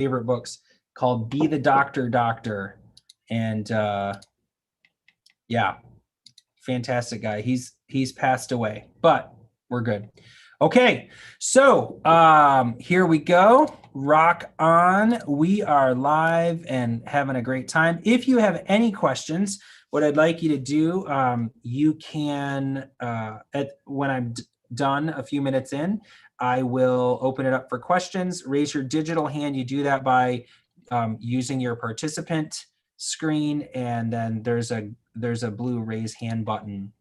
favorite books called Be the Doctor, Doctor. And yeah, fantastic guy. He's passed away, but we're good. Okay, so here we go. Rock on. We are live and having a great time. If you have any questions, what I'd like you to do, you can, when I'm done a few minutes in, I will open it up for questions. Raise your digital hand. You do that by using your participant screen, and then there's a blue raise hand button.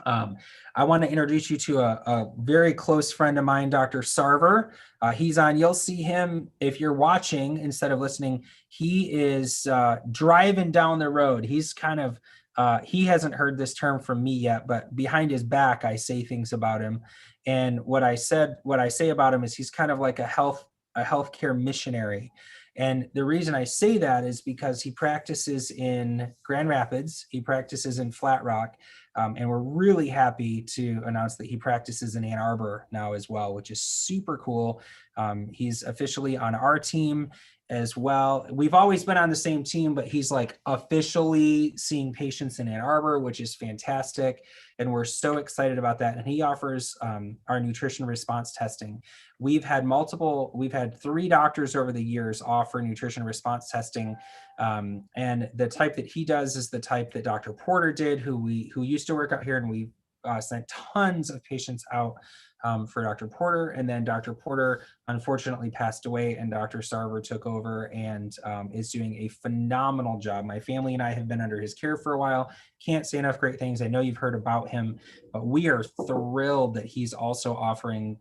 I want to introduce you to a very close friend of mine, Dr. Sarver. He's on, you'll see him if you're watching instead of listening. He is driving down the road. He's kind of, he hasn't heard this term from me yet, but behind his back, I say things about him. And what I say about him is he's kind of like a healthcare missionary. And the reason I say that is because he practices in Grand Rapids, he practices in Flat Rock, and we're really happy to announce that he practices in Ann Arbor now as well, which is super cool. He's officially on our team as well. We've always been on the same team, but he's like officially seeing patients in Ann Arbor, which is fantastic. And we're so excited about that. And he offers our nutrition response testing. We've had 3 doctors over the years offer nutrition response testing. And the type that he does is the type that Dr. Porter did, who used to work out here, and we sent tons of patients out for Dr. Porter. And then Dr. Porter unfortunately passed away, and Dr. Sarver took over and is doing a phenomenal job. My family and I have been under his care for a while. Can't say enough great things. I know you've heard about him, but we are thrilled that he's also offering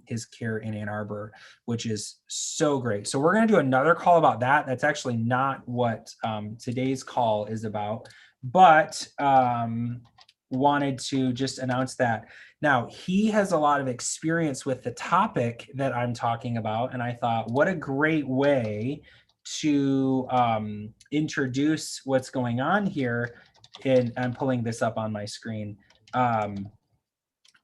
his care in Ann Arbor, which is so great. So we're going to do another call about that. That's actually not what today's call is about, but wanted to just announce that. Now, he has a lot of experience with the topic that I'm talking about, and I thought, what a great way to introduce what's going on here, and I'm pulling this up on my screen,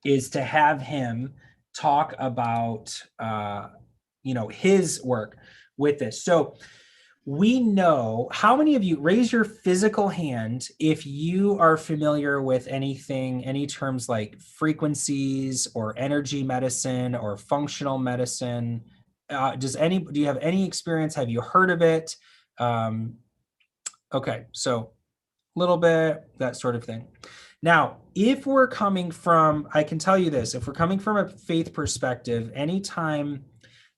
is to have him talk about his work with this. So we know, how many of you, raise your physical hand if you are familiar with anything, any terms like frequencies or energy medicine or functional medicine? Do you have any experience? Have you heard of it? Okay, so a little bit, that sort of thing. Now, if we're coming from, I can tell you this, if we're coming from a faith perspective, anytime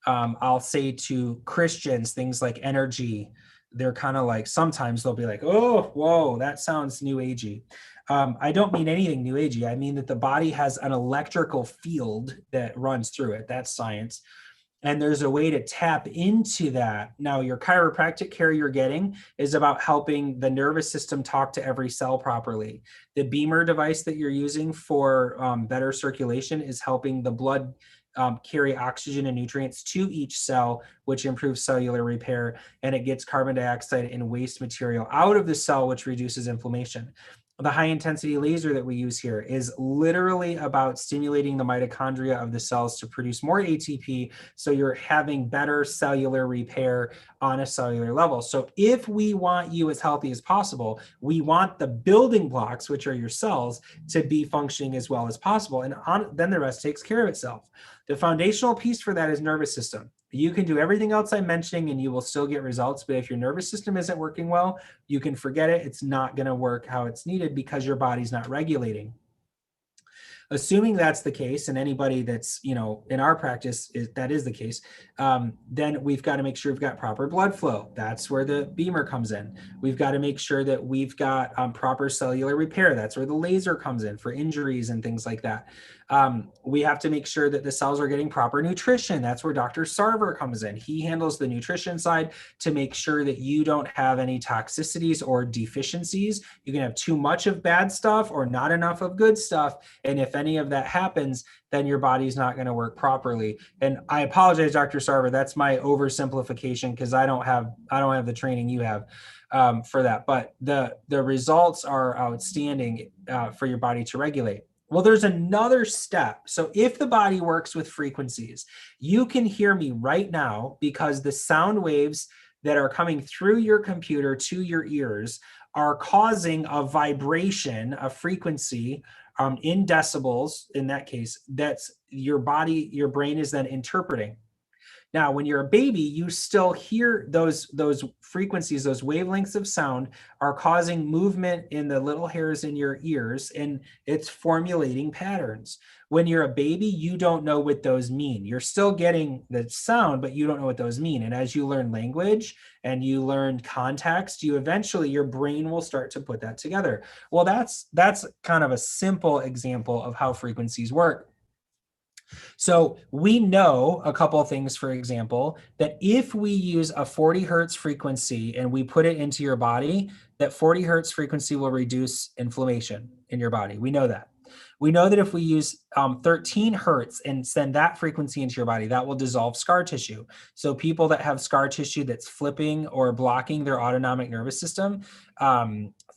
I'll say to Christians things like energy, they're kind of like, sometimes they'll be like, oh, whoa, that sounds new agey. I don't mean anything new agey. I mean that the body has an electrical field that runs through it. That's science. And there's a way to tap into that. Now, your chiropractic care you're getting is about helping the nervous system talk to every cell properly. The Beamer device that you're using for better circulation is helping the blood carry oxygen and nutrients to each cell, which improves cellular repair, and it gets carbon dioxide and waste material out of the cell, which reduces inflammation. The high intensity laser that we use here is literally about stimulating the mitochondria of the cells to produce more ATP, so you're having better cellular repair on a cellular level. So if we want you as healthy as possible, we want the building blocks, which are your cells, to be functioning as well as possible. And then the rest takes care of itself. The foundational piece for that is nervous system. You can do everything else I'm mentioning and you will still get results. But if your nervous system isn't working well, you can forget it. It's not going to work how it's needed because your body's not regulating. Assuming that's the case, and anybody that's, in our practice, that is the case, then we've got to make sure we've got proper blood flow. That's where the Beamer comes in. We've got to make sure that we've got proper cellular repair. That's where the laser comes in for injuries and things like that. We have to make sure that the cells are getting proper nutrition. That's where Dr. Sarver comes in. He handles the nutrition side to make sure that you don't have any toxicities or deficiencies. You can have too much of bad stuff or not enough of good stuff. And if any of that happens, then your body's not going to work properly. And I apologize, Dr. Sarver, that's my oversimplification because I don't have the training you have for that. But the results are outstanding for your body to regulate. Well, there's another step. So if the body works with frequencies, you can hear me right now because the sound waves that are coming through your computer to your ears are causing a vibration, a frequency in decibels, in that case, that's your body, your brain is then interpreting. Now, when you're a baby, you still hear those frequencies, those wavelengths of sound are causing movement in the little hairs in your ears, and it's formulating patterns. When you're a baby, you don't know what those mean. You're still getting the sound, but you don't know what those mean. And as you learn language and you learn context, you eventually, your brain will start to put that together. Well, that's kind of a simple example of how frequencies work. So we know a couple of things, for example, that if we use a 40 hertz frequency and we put it into your body, that 40 hertz frequency will reduce inflammation in your body. We know that. We know that if we use 13 hertz and send that frequency into your body, that will dissolve scar tissue. So people that have scar tissue that's flipping or blocking their autonomic nervous system,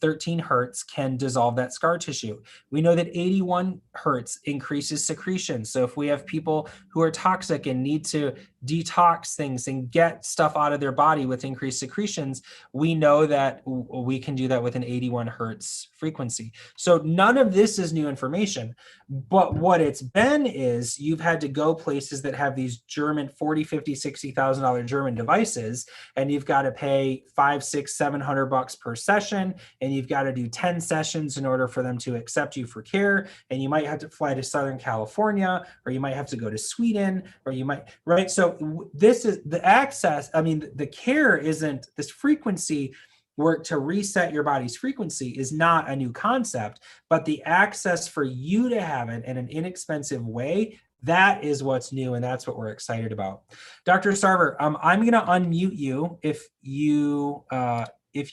13 hertz can dissolve that scar tissue. We know that 81 hertz increases secretion. So if we have people who are toxic and need to detox things and get stuff out of their body with increased secretions, we know that we can do that with an 81 hertz frequency. So none of this is new information, but what it's been is you've had to go places that have these German 40, 50, $60,000 German devices, and you've got to pay $500, $600, $700 per session, and you've got to do 10 sessions in order for them to accept you for care. And you might have to fly to Southern California, or you might have to go to Sweden, or you might, right? So this is the access. I mean, the care isn't this frequency work to reset your body's frequency is not a new concept, but the access for you to have it in an inexpensive way, that is what's new, and that's what we're excited about. Dr. Sarver, I'm going to unmute you if you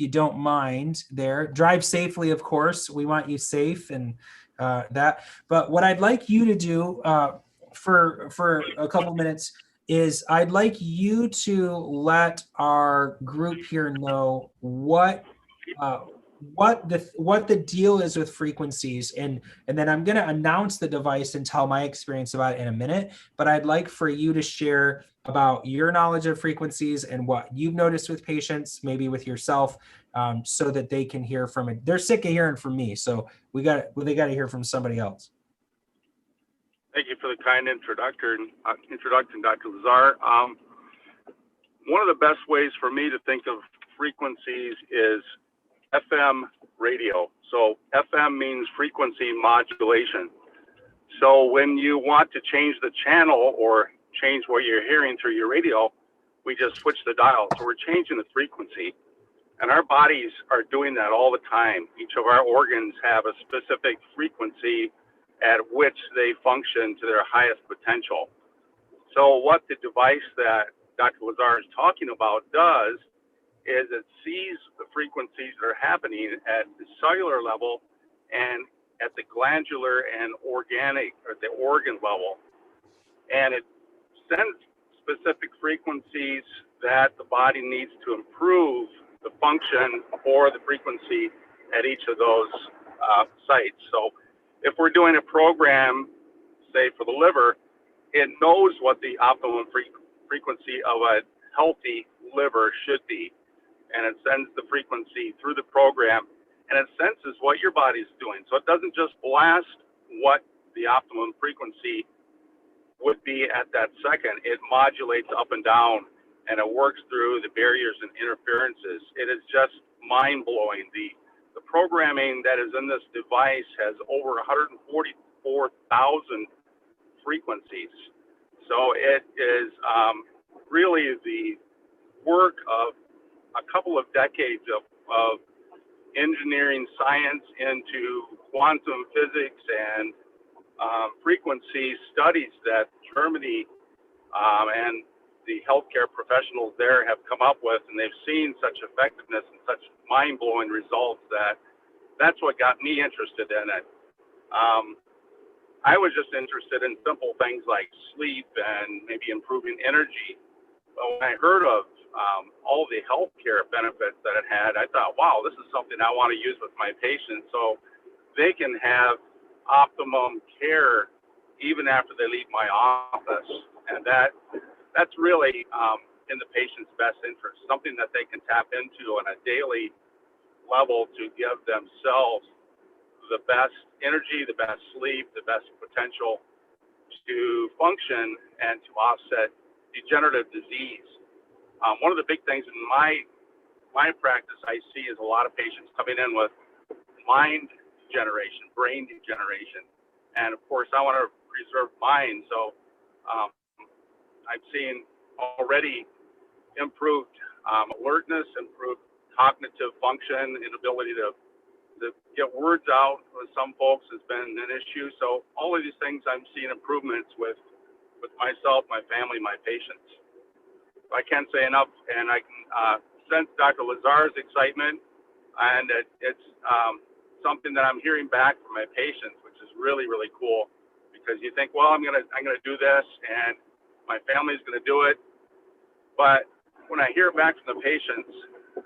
don't mind there. Drive safely, of course. We want you safe and that. But what I'd like you to do for a couple minutes is I'd like you to let our group here know what the deal is with frequencies, and then I'm going to announce the device and tell my experience about it in a minute. But I'd like for you to share about your knowledge of frequencies and what you've noticed with patients, maybe with yourself, so that they can hear from it. They're sick of hearing from me, so they got to hear from somebody else. Thank you for the kind introduction, Dr. Lazar. One of the best ways for me to think of frequencies is FM radio. So FM means frequency modulation. So when you want to change the channel or change what you're hearing through your radio, we just switch the dial. So we're changing the frequency. And our bodies are doing that all the time. Each of our organs have a specific frequency at which they function to their highest potential. So what the device that Dr. Lazar is talking about does is it sees the frequencies that are happening at the cellular level and at the glandular and organic, or the organ level. And it sends specific frequencies that the body needs to improve the function or the frequency at each of those sites. So if we're doing a program, say for the liver, it knows what the optimum frequency of a healthy liver should be. And it sends the frequency through the program, and it senses what your body's doing. So it doesn't just blast what the optimum frequency would be at that second. It modulates up and down, and it works through the barriers and interferences. It is just mind-blowing. The programming that is in this device has over 144,000 frequencies. So it is really the work of a couple of decades of engineering science into quantum physics and frequency studies that Germany and the healthcare professionals there have come up with, and they've seen such effectiveness and such mind-blowing results that's what got me interested in it. I was just interested in simple things like sleep and maybe improving energy. But when I heard of all the healthcare benefits that it had, I thought, wow, this is something I want to use with my patients so they can have optimum care even after they leave my office. And that's really in the patient's best interest, something that they can tap into on a daily level to give themselves the best energy, the best sleep, the best potential to function and to offset degenerative disease. One of the big things in my practice I see is a lot of patients coming in with mind degeneration, brain degeneration, and of course I want to preserve mind. So I'm seeing already improved alertness, improved cognitive function, and ability to get words out with some folks has been an issue. So all of these things I'm seeing improvements with myself, my family, my patients. I can't say enough, and I can sense Dr. Lazar's excitement, and it's something that I'm hearing back from my patients, which is really, really cool, because you think, well, I'm gonna do this, and my family's gonna do it, but when I hear back from the patients,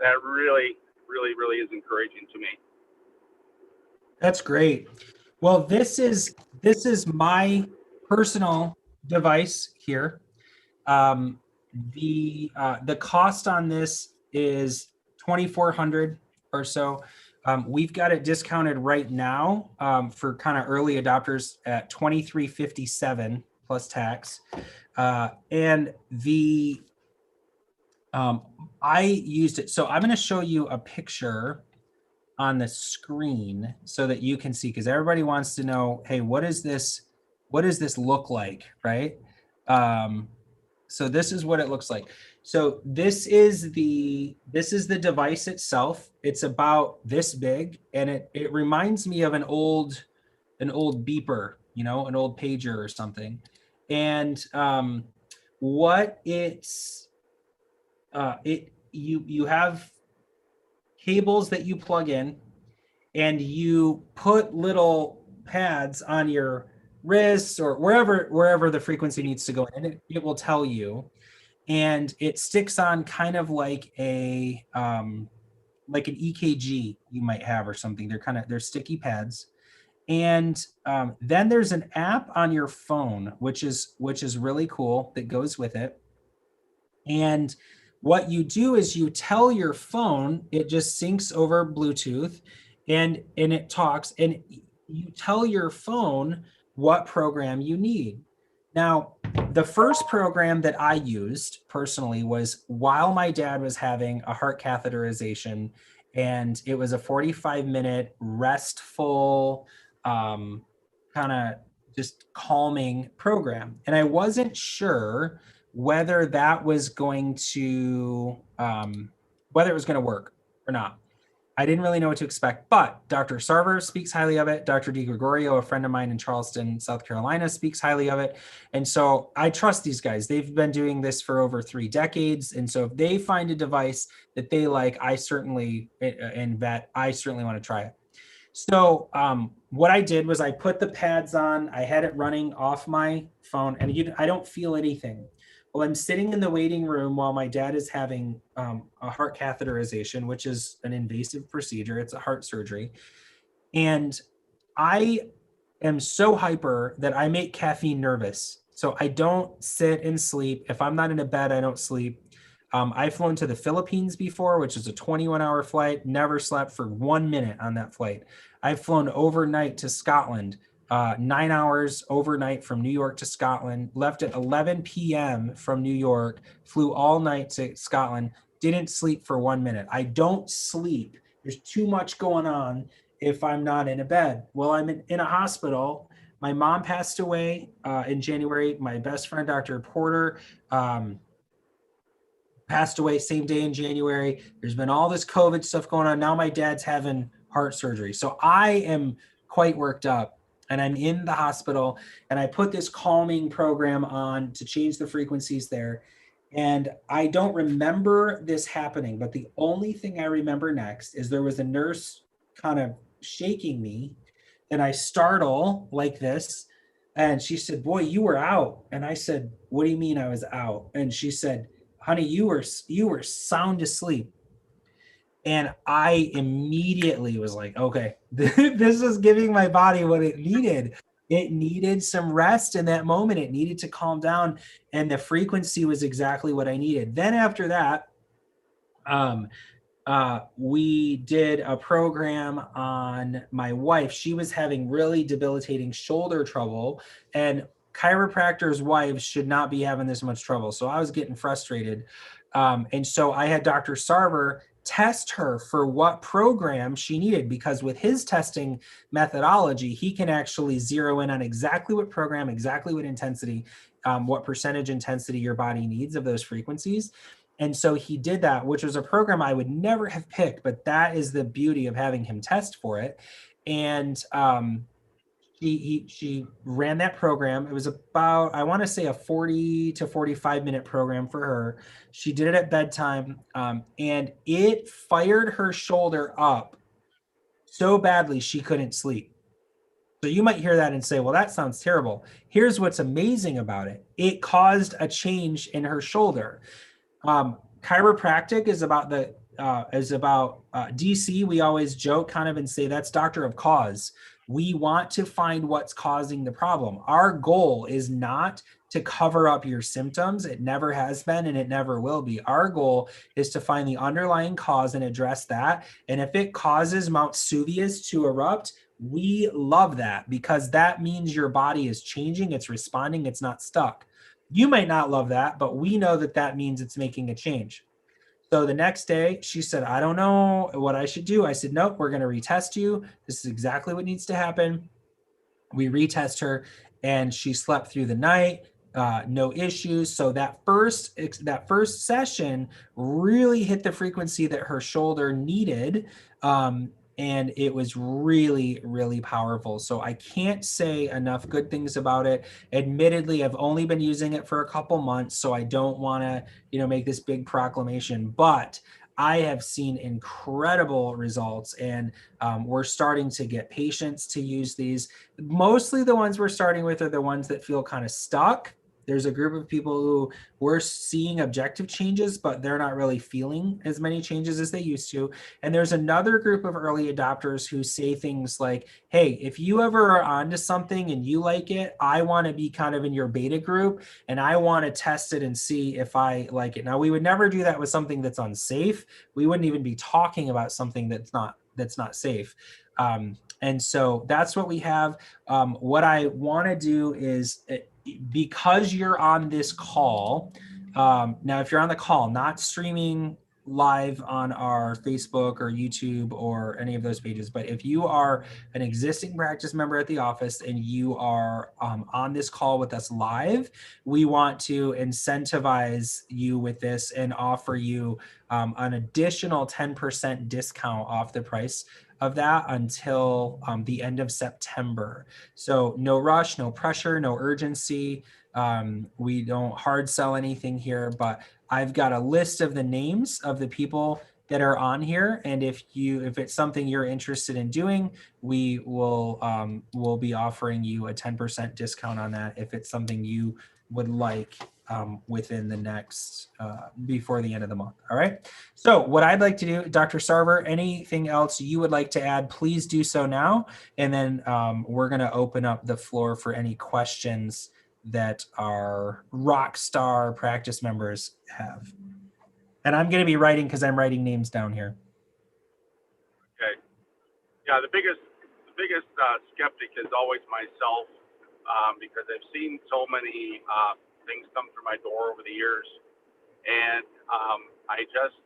that really, really, really is encouraging to me. That's great. Well, this is my personal device here. The cost on this is $2,400 or so. We've got it discounted right now for kind of early adopters at $2,357 plus tax. And I used it. So I'm going to show you a picture on the screen so that you can see, because everybody wants to know, hey, what does this look like, right? So this is what it looks like. So this is the device itself. It's about this big, and it reminds me of an old beeper, an old pager or something. And what you have cables that you plug in, and you put little pads on your wrists or wherever the frequency needs to go in, and it will tell you, and it sticks on kind of like an EKG you might have or something. They're sticky pads. And then there's an app on your phone, which is really cool, that goes with it. And what you do is you tell your phone, it just syncs over Bluetooth, and it talks, and you tell your phone what program you need. Now, the first program that I used personally was while my dad was having a heart catheterization, and it was a 45-minute restful, kind of just calming program. And I wasn't sure whether that was going to work or not. I didn't really know what to expect, but Dr. Sarver speaks highly of it. Dr. DiGregorio, a friend of mine in Charleston, South Carolina, speaks highly of it. And so I trust these guys. They've been doing this for over 3 decades. And so if they find a device that they like, I certainly want to try it. So what I did was I put the pads on, I had it running off my phone, and I don't feel anything. Well, I'm sitting in the waiting room while my dad is having a heart catheterization, which is an invasive procedure. It's a heart surgery. And I am so hyper that I make caffeine nervous. So I don't sit and sleep. If I'm not in a bed, I don't sleep. I've flown to the Philippines before, which is a 21-hour flight, never slept for 1 minute on that flight. I've flown overnight to Scotland, 9 hours overnight from New York to Scotland, left at 11 p.m. from New York, flew all night to Scotland, didn't sleep for 1 minute. I don't sleep. There's too much going on if I'm not in a bed. Well, I'm in a hospital. My mom passed away in January. My best friend, Dr. Porter, passed away same day in January. There's been all this COVID stuff going on. Now my dad's having heart surgery. So I am quite worked up, and I'm in the hospital, and I put this calming program on to change the frequencies there. And I don't remember this happening, but the only thing I remember next is there was a nurse kind of shaking me, and I startle like this. And she said, "Boy, you were out." And I said, "What do you mean I was out?" And she said, "Honey, you were sound asleep." And I immediately was like, okay, this is giving my body what it needed. It needed some rest in that moment. It needed to calm down. And the frequency was exactly what I needed. Then after that, um, we did a program on my wife. She was having really debilitating shoulder trouble, and chiropractors' wives should not be having this much trouble. So I was getting frustrated. And so I had Dr. Sarver test her for what program she needed, because with his testing methodology, he can actually zero in on exactly what program, exactly what intensity, what percentage intensity your body needs of those frequencies. And so he did that, which was a program I would never have picked, but that is the beauty of having him test for it. And she ran that program. It was about, I want to say, a 40 to 45-minute program for her. She did it at bedtime, and it fired her shoulder up so badly she couldn't sleep. So you might hear that and say, well, that sounds terrible. Here's what's amazing about it. It caused a change in her shoulder. Chiropractic is about DC. We always joke kind of and say that's doctor of cause. We want to find what's causing the problem. Our goal is not to cover up your symptoms. It never has been and it never will be. Our goal is to find the underlying cause and address that. And if it causes Mount Suvius to erupt, we love that, because that means your body is changing, it's responding, it's not stuck. You might not love that, but we know that that means it's making a change. So the next day, she said, I don't know what I should do. I said, nope, we're going to retest you. This is exactly what needs to happen. We retest her, and she slept through the night. No issues. So that first session really hit the frequency that her shoulder needed. And it was really, really powerful. So I can't say enough good things about it. Admittedly, I've only been using it for a couple months, so I don't want to, make this big proclamation, but I have seen incredible results, and we're starting to get patients to use these. Mostly the ones we're starting with are the ones that feel kind of stuck. There's a group of people who we're seeing objective changes, but they're not really feeling as many changes as they used to. And there's another group of early adopters who say things like, hey, if you ever are onto something and you like it, I want to be kind of in your beta group, and I want to test it and see if I like it. Now, we would never do that with something that's unsafe. We wouldn't even be talking about something that's not safe. And so that's what we have. What I want to do is, because you're on this call, now if you're on the call, not streaming live on our Facebook or YouTube or any of those pages, but if you are an existing practice member at the office and you are on this call with us live, we want to incentivize you with this and offer you an additional 10% discount off the price of that until the end of September. So no rush, no pressure, no urgency. We don't hard sell anything here, but I've got a list of the names of the people that are on here, and if it's something you're interested in doing, we'll be offering you a 10% discount on that if it's something you would like within the next before the end of the month. All right. So what I'd like to do, Dr. Sarver, anything else you would like to add, please do so now. And then we're going to open up the floor for any questions that our rock star practice members have. And I'm going to be writing because I'm writing names down here. Okay. Yeah, the biggest skeptic is always myself, because I've seen so many things come through my door over the years, and I just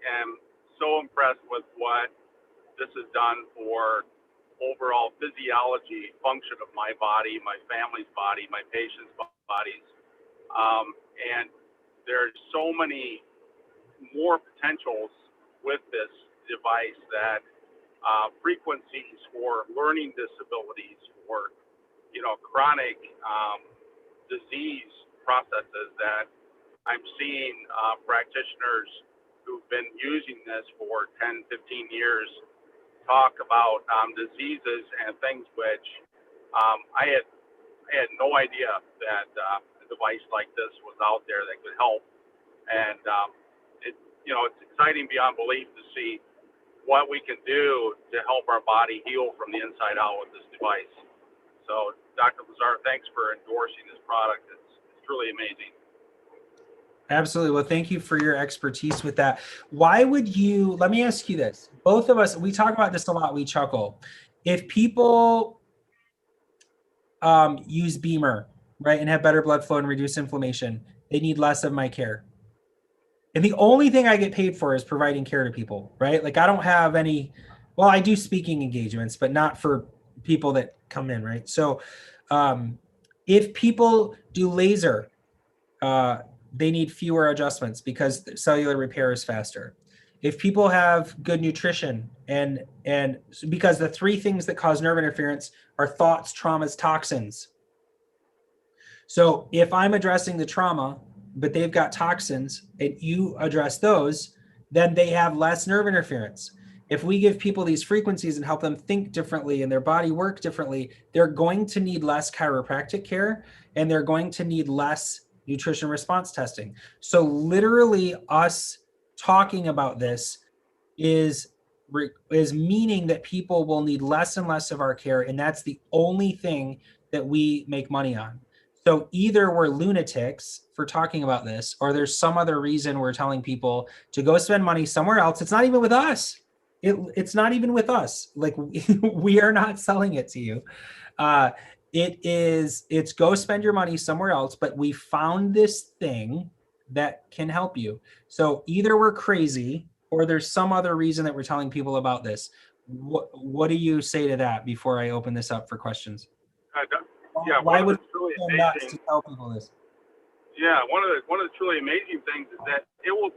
am so impressed with what this has done for overall physiology function of my body, my family's body, my patients' bodies, and there's so many more potentials with this device that frequencies for learning disabilities, for chronic disease processes that I'm seeing practitioners who've been using this for 10, 15 years talk about diseases and things which I had no idea that a device like this was out there that could help. And it's exciting beyond belief to see what we can do to help our body heal from the inside out with this device. So, Dr. Lazar, thanks for endorsing this product. It's truly amazing. Absolutely. Well, thank you for your expertise with that. Why would you, let me ask you this. Both of us, we talk about this a lot, we chuckle. If people use Beamer, right, and have better blood flow and reduce inflammation, they need less of my care. And the only thing I get paid for is providing care to people, right? Like I don't have any, well, I do speaking engagements, but not for people that come in, right? So if people do laser, they need fewer adjustments because cellular repair is faster. If people have good nutrition and because the three things that cause nerve interference are thoughts, traumas, toxins. So if I'm addressing the trauma, but they've got toxins and you address those, then they have less nerve interference. If we give people these frequencies and help them think differently and their body work differently, they're going to need less chiropractic care and they're going to need less nutrition response testing. So literally us talking about this is meaning that people will need less and less of our care, and that's the only thing that we make money on. So either we're lunatics for talking about this, or there's some other reason we're telling people to go spend money somewhere else. It's not even with us. It's not even with us. Like we are not selling it to you. It's go spend your money somewhere else, but we found this thing that can help you. So either we're crazy or there's some other reason that we're telling people about this. What do you say to that before I open this up for questions? Yeah, Why one of would the truly it be nuts amazing. to tell people this? Yeah, one of the truly amazing things is that it will,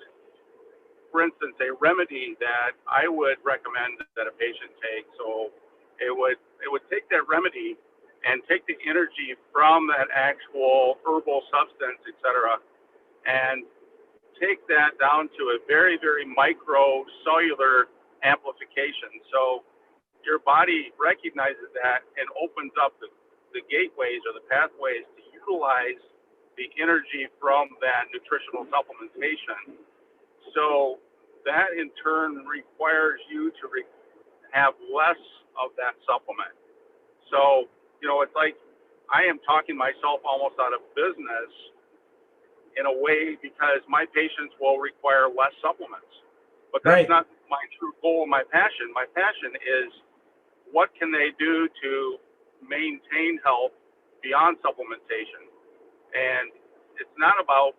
for instance, a remedy that I would recommend that a patient take. So it would take that remedy and take the energy from that actual herbal substance, etc., and take that down to a very, very micro cellular amplification. So your body recognizes that and opens up the gateways or the pathways to utilize the energy from that nutritional supplementation. So that in turn requires you to have less of that supplement. So, it's like I am talking myself almost out of business in a way because my patients will require less supplements. But that's Right. not my true goal, my passion. My passion is what can they do to maintain health beyond supplementation? And it's not about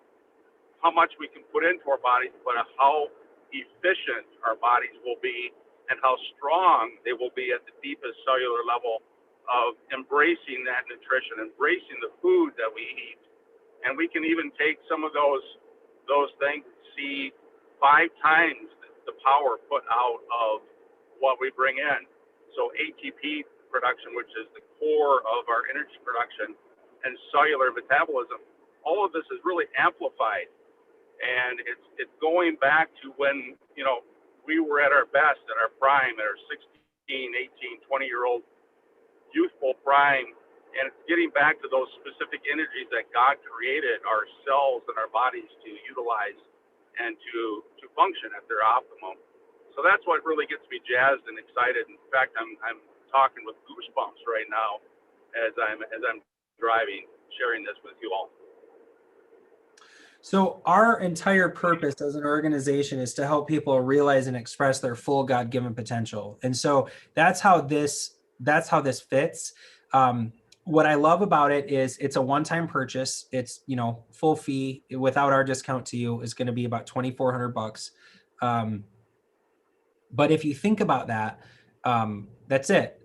how much we can put into our bodies, but how efficient our bodies will be and how strong they will be at the deepest cellular level of embracing that nutrition, embracing the food that we eat. And we can even take some of those things and see 5 times the power put out of what we bring in. So ATP production, which is the core of our energy production, and cellular metabolism, all of this is really amplified. And it's going back to when, we were at our best, at our prime, at our 16, 18, 20-year-old youthful prime. And it's getting back to those specific energies that God created our cells and our bodies to utilize and to function at their optimum. So that's what really gets me jazzed and excited. In fact, I'm talking with goosebumps right now as I'm driving, sharing this with you all. So our entire purpose as an organization is to help people realize and express their full God-given potential. And so that's how this fits. What I love about it is it's a one-time purchase. It's, full fee without our discount to you is going to be about $2,400. But if you think about that, that's it.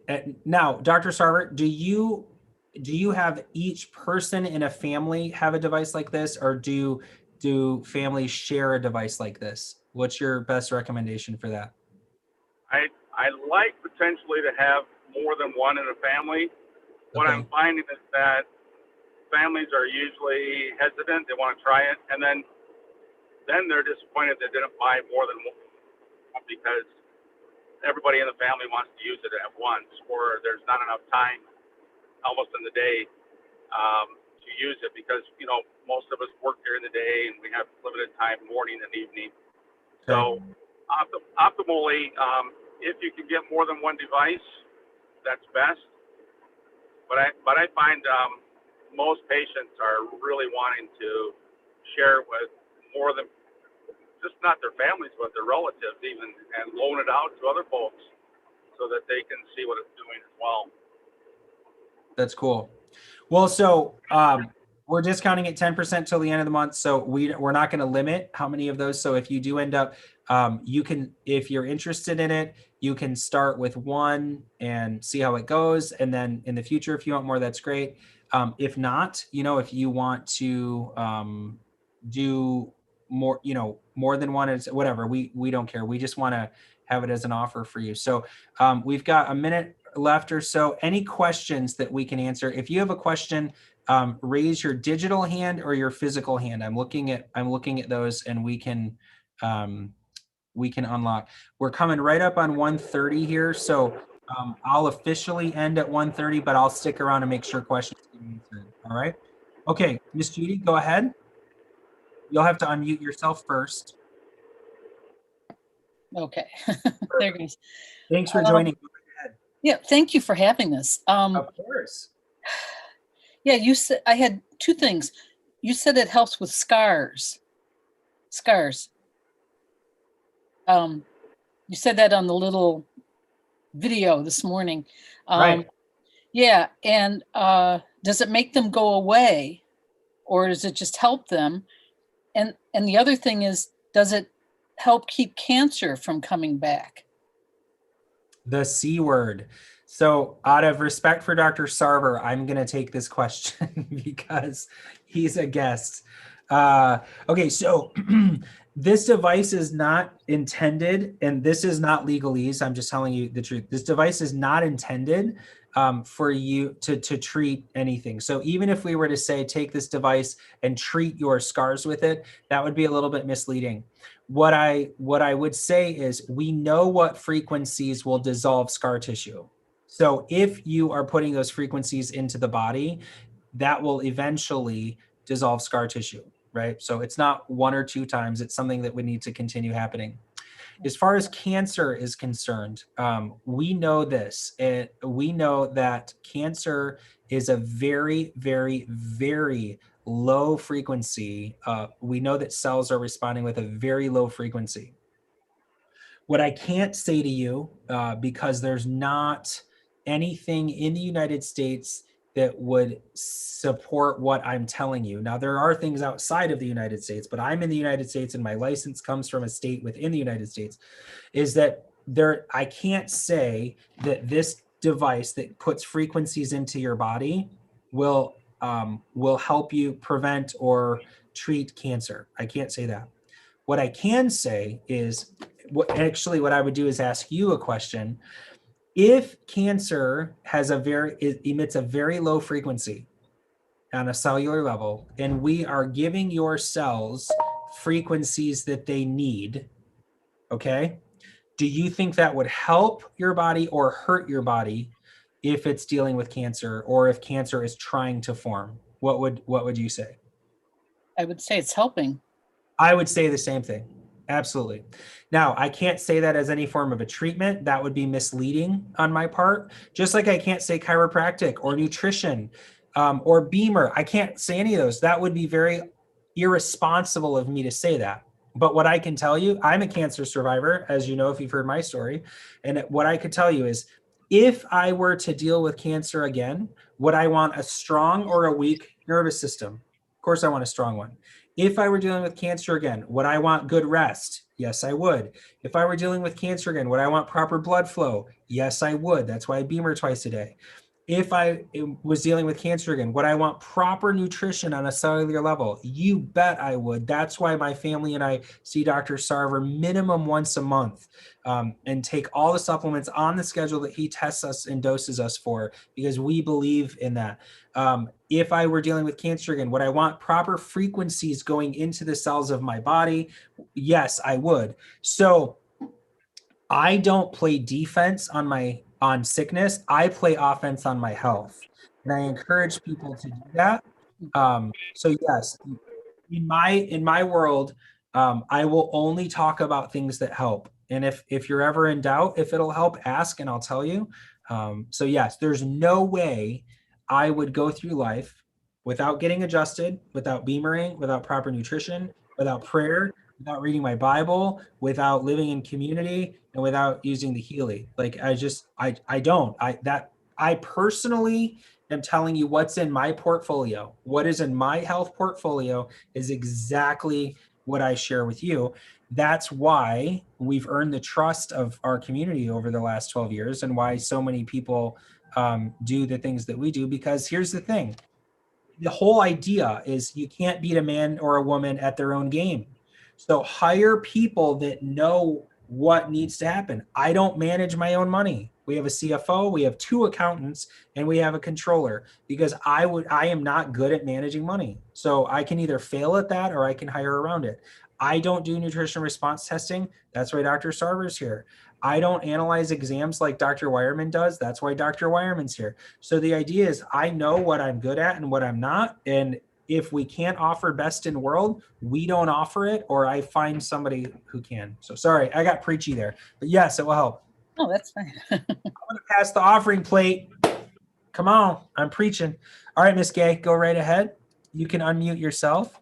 Now, Dr. Sarver, do you have each person in a family have a device like this, or do families share a device like this? What's your best recommendation for that? I like potentially to have more than one in a family. What Okay. I'm finding is that families are usually hesitant. They want to try it, and then they're disappointed they didn't buy more than one because everybody in the family wants to use it at once, or there's not enough time almost in the day to use it because, most of us work during the day and we have limited time morning and evening. So optimally, if you can get more than one device, that's best. But I find most patients are really wanting to share it with more than just not their families, but their relatives even, and loan it out to other folks so that they can see what it's doing as well. That's cool. Well, so we're discounting at 10% till the end of the month. So we're not going to limit how many of those. So if you do end up, you can, if you're interested in it, you can start with one and see how it goes. And then in the future, if you want more, that's great. If not, if you want to do more, more than one, is whatever, we don't care. We just want to have it as an offer for you. So we've got a minute left or so. Any questions that we can answer? If you have a question, raise your digital hand or your physical hand. I'm looking at those, and we can unlock. We're coming right up on 1:30 here, so I'll officially end at 1:30, but I'll stick around and make sure questions get answered. All right. Okay, Miss Judy, go ahead. You'll have to unmute yourself first. Okay, there goes. Thanks for joining. Yeah, thank you for having us. Of course. Yeah, you said, I had two things. You said it helps with scars. You said that on the little video this morning. Right. Yeah, and does it make them go away, or does it just help them? And the other thing is, does it help keep cancer from coming back? The C word. So out of respect for Dr. Sarver, I'm going to take this question because he's a guest. Okay, so this device is not intended, and this is not legalese, I'm just telling you the truth. This device is not intended for you to treat anything. So even if we were to say, take this device and treat your scars with it, that would be a little bit misleading. What I would say is, we know what frequencies will dissolve scar tissue. So if you are putting those frequencies into the body, that will eventually dissolve scar tissue, right? So it's not one or two times, it's something that would need to continue happening. As far as cancer is concerned, we know this. We know that cancer is a very, very, very low frequency. We know that cells are responding with a very low frequency. What I can't say to you, because there's not anything in the United States that would support what I'm telling you. Now, there are things outside of the United States, but I'm in the United States and my license comes from a state within the United States, is that I can't say that this device that puts frequencies into your body will help you prevent or treat cancer. I can't say that. What I can say is, what I would do is ask you a question. If cancer emits a very low frequency on a cellular level, and we are giving your cells frequencies that they need, okay, do you think that would help your body or hurt your body if it's dealing with cancer, or if cancer is trying to form? What would you say? I would say it's helping. I would say the same thing. Absolutely. Now, I can't say that as any form of a treatment. That would be misleading on my part. Just like I can't say chiropractic or nutrition or Beamer. I can't say any of those. That would be very irresponsible of me to say that. But what I can tell you, I'm a cancer survivor, as you know, if you've heard my story. And what I could tell you is, if I were to deal with cancer again, would I want a strong or a weak nervous system? Of course, I want a strong one. If I were dealing with cancer again, would I want good rest? Yes, I would. If I were dealing with cancer again, would I want proper blood flow? Yes, I would. That's why I Beamer twice a day. If I was dealing with cancer again, would I want proper nutrition on a cellular level? You bet I would. That's why my family and I see Dr. Sarver minimum once a month and take all the supplements on the schedule that he tests us and doses us for, because we believe in that. If I were dealing with cancer again, would I want proper frequencies going into the cells of my body? Yes, I would. So I don't play defense on sickness. I play offense on my health, and I encourage people to do that. So yes, in my world, I will only talk about things that help. And if you're ever in doubt, if it'll help, ask and I'll tell you. So yes, there's no way I would go through life without getting adjusted, without beamering, without proper nutrition, without prayer, without reading my Bible, without living in community, and without using the Healy. Like I personally am telling you what's in my portfolio. What is in my health portfolio is exactly what I share with you. That's why we've earned the trust of our community over the last 12 years and why so many people do the things that we do. Because here's the thing, the whole idea is you can't beat a man or a woman at their own game. So hire people that know what needs to happen. I don't manage my own money. We have a CFO, we have 2 accountants, and we have a controller because I am not good at managing money. So I can either fail at that or I can hire around it. I don't do nutrition response testing. That's why Dr. Sarver's here. I don't analyze exams like Dr. Wireman does. That's why Dr. Wireman's here. So the idea is I know what I'm good at and what I'm not. And if we can't offer best in world, we don't offer it, or I find somebody who can. So sorry, I got preachy there, but yes, it will help. Oh, that's fine. I'm going to pass the offering plate. Come on, I'm preaching. All right, Miss Gay, go right ahead. You can unmute yourself.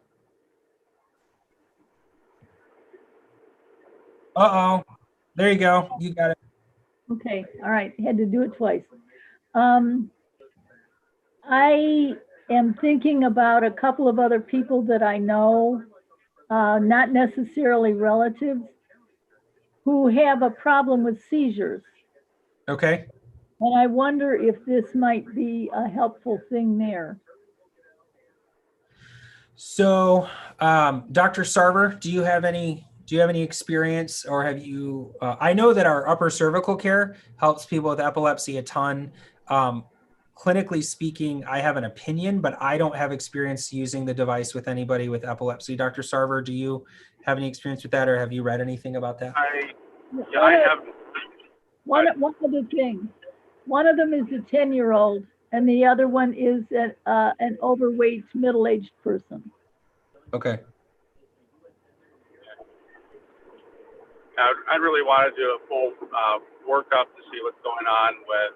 Uh-oh. There you go. You got it. Okay, all right, had to do it twice. I am thinking about a couple of other people that I know, not necessarily relatives, who have a problem with seizures. Okay. And I wonder if this might be a helpful thing there. So, Dr. Sarver, do you have any experience, or have you, I know that our upper cervical care helps people with epilepsy a ton. Clinically speaking, I have an opinion, but I don't have experience using the device with anybody with epilepsy. Dr. Sarver, do you have any experience with that, or have you read anything about that? I have. One other thing. One of them is a 10-year-old, and the other one is an overweight middle-aged person. Okay. I really want to do a full workup to see what's going on with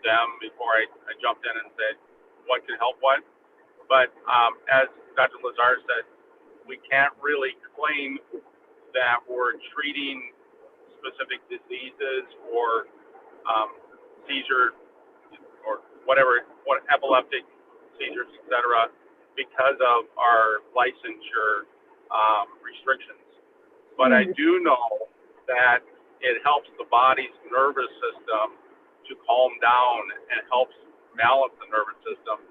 them before I jumped in and said what can help what. But as Dr. Lazar said, we can't really claim that we're treating specific diseases or seizure or whatever, epileptic seizures, etc., because of our licensure restrictions. But I do know that it helps the body's nervous system to calm down and helps balance the nervous system.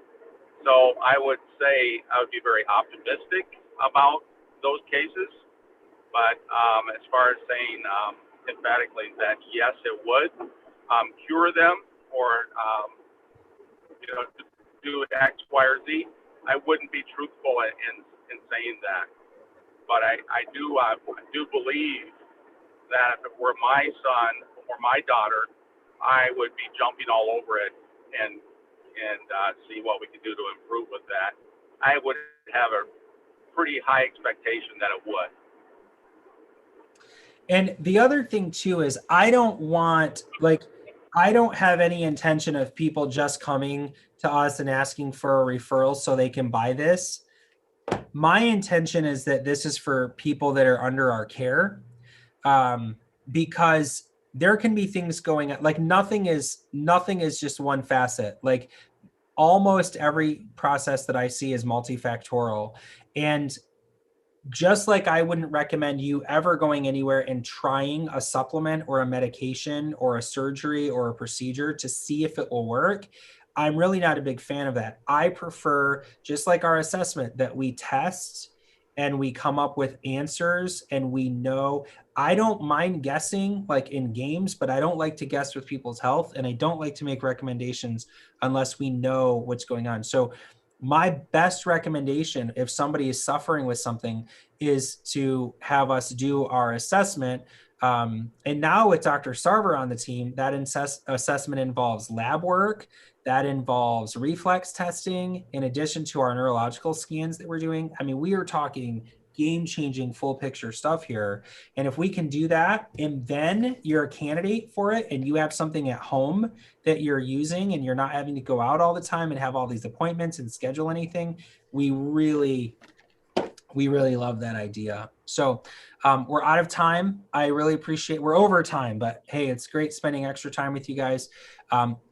So I would say I would be very optimistic about those cases. But as far as saying emphatically that yes, it would cure them or do X, Y, or Z, I wouldn't be truthful in saying that. But I do believe that if it were my son or my daughter, I would be jumping all over it and see what we could do to improve with that. I would have a pretty high expectation that it would. And the other thing too is I don't have any intention of people just coming to us and asking for a referral so they can buy this. My intention is that this is for people that are under our care, because there can be things going on. Like nothing is just one facet. Like almost every process that I see is multifactorial. And just like I wouldn't recommend you ever going anywhere and trying a supplement or a medication or a surgery or a procedure to see if it will work, I'm really not a big fan of that. I prefer, just like our assessment, that we test and we come up with answers and we know. I don't mind guessing like in games, but I don't like to guess with people's health, and I don't like to make recommendations unless we know what's going on. So my best recommendation, if somebody is suffering with something, is to have us do our assessment. And now with Dr. Sarver on the team, that assessment involves lab work, that involves reflex testing, in addition to our neurological scans that we're doing. I mean, we are talking game-changing full picture stuff here. And if we can do that, and then you're a candidate for it, and you have something at home that you're using, and you're not having to go out all the time and have all these appointments and schedule anything, we really love that idea. So we're out of time. I really appreciate, we're over time, but hey, it's great spending extra time with you guys.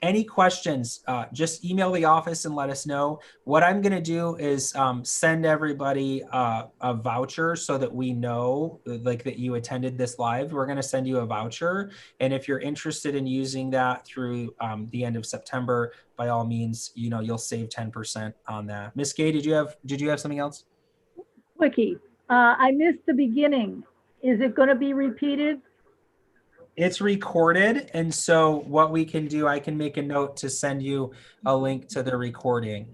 Any questions, just email the office and let us know. What I'm going to do is send everybody a voucher so that we know like that you attended this live. We're going to send you a voucher. And if you're interested in using that through the end of September, by all means, you know, you'll save 10% on that. Miss Gay, did you have something else? Quickie, I missed the beginning. Is it going to be repeated? It's recorded. And so what we can do, I can make a note to send you a link to the recording.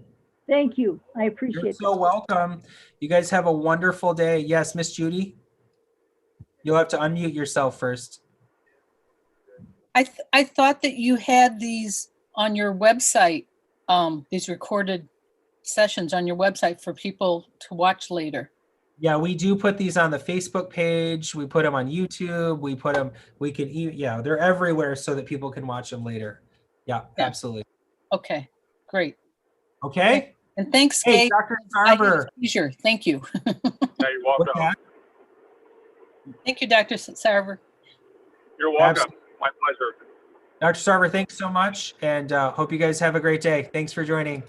Thank you. I appreciate You're it. so welcome. You guys have a wonderful day. Yes, Miss Judy? You'll have to unmute yourself first. I thought that you had these on your website, these recorded sessions on your website for people to watch later. Yeah, we do put these on the Facebook page. We put them on YouTube. We put them, yeah, they're everywhere so that people can watch them later. Yeah, absolutely. Okay, great. Okay. And thanks, Hey, Kate. Dr. Sarver. Yeah, you're What's welcome. that? Thank you, Dr. Sarver. You're welcome. Absolutely. My pleasure. Dr. Sarver, thanks so much. And hope you guys have a great day. Thanks for joining.